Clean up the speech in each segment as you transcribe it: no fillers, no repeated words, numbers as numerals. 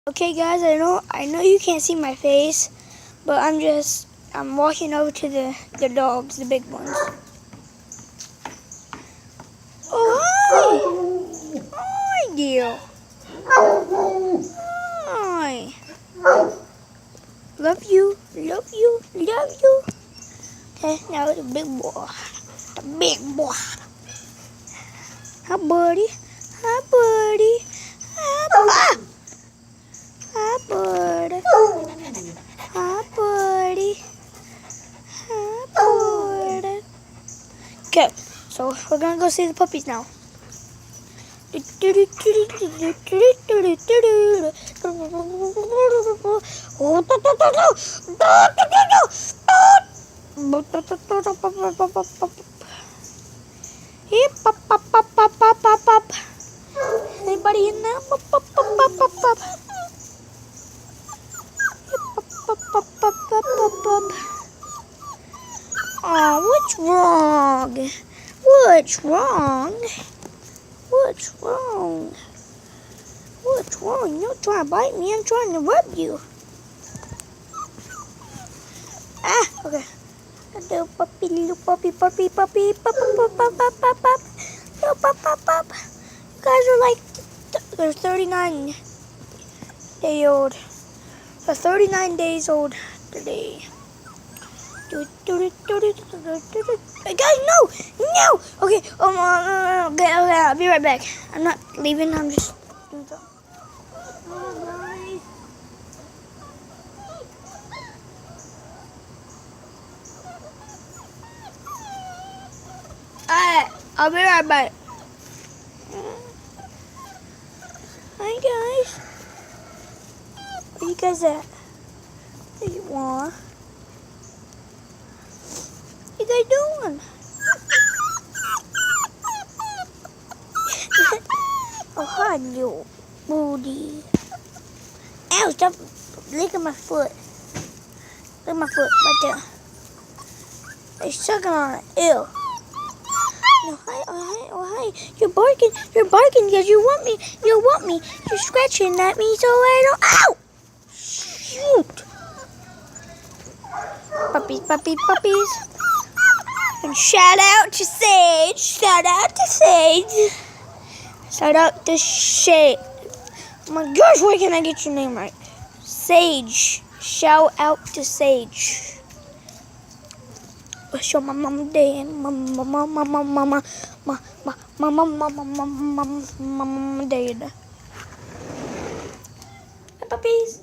Okay guys, I know you can't see my face, but I'm walking over to the dogs, the big ones. Oh hi! Hi dear. Hi. Love you, love you, love you. Okay, now the big boy. The big boy. Hi buddy. Hi buddy. Hi buddy. Hi buddy. Hi buddy. Hi buddy. Okay, so we're gonna go see the puppies now. Anybody in there? Oh, what's wrong? What's wrong? What's wrong? What's wrong? You're not trying to bite me. I'm trying to rub you. Ah, okay. Little puppy, little puppy, puppy, puppy, pup, pup, pup, pup, pup, pup, little pup, pup, pup. You guys are like, they're 39 day old. They're 39 days old today. Hey guys, no! No! Okay, okay, I'll be right back. I'm not leaving, I'm just doing something. Alright, I'll be right back. Hi guys. Where you guys at? There you are. What you guys doing? Oh, hi, you booty. Ow, stop licking my foot. Look at my foot right there. They're sucking on it. Ew. No, hi, oh, hi. You're barking because you want me. You're scratching at me so I don't, ow! Shoot. Puppies, puppies, puppies. And shout out to Sage. Shout out to Sage. Shout out to Shay. Oh my gosh, why can't I get your name right? Sage. Shout out to Sage. Show my mom day and mama dead. Hi puppies.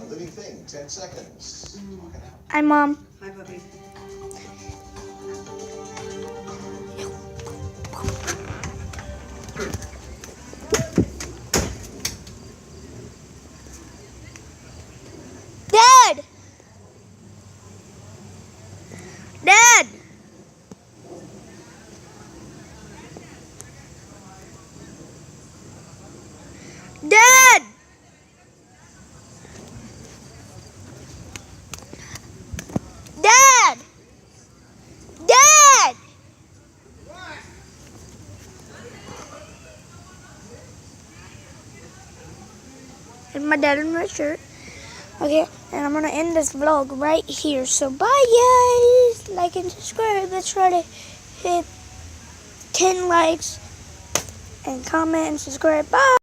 Living thing, 10 seconds. Hi mom. Hi puppy. Dad. Dad. Dad. Dad. Dad. And my dad in my shirt. Okay, and I'm gonna end this vlog right here. So bye guys. Like and subscribe. Let's try to hit 10 likes and comment and subscribe. Bye.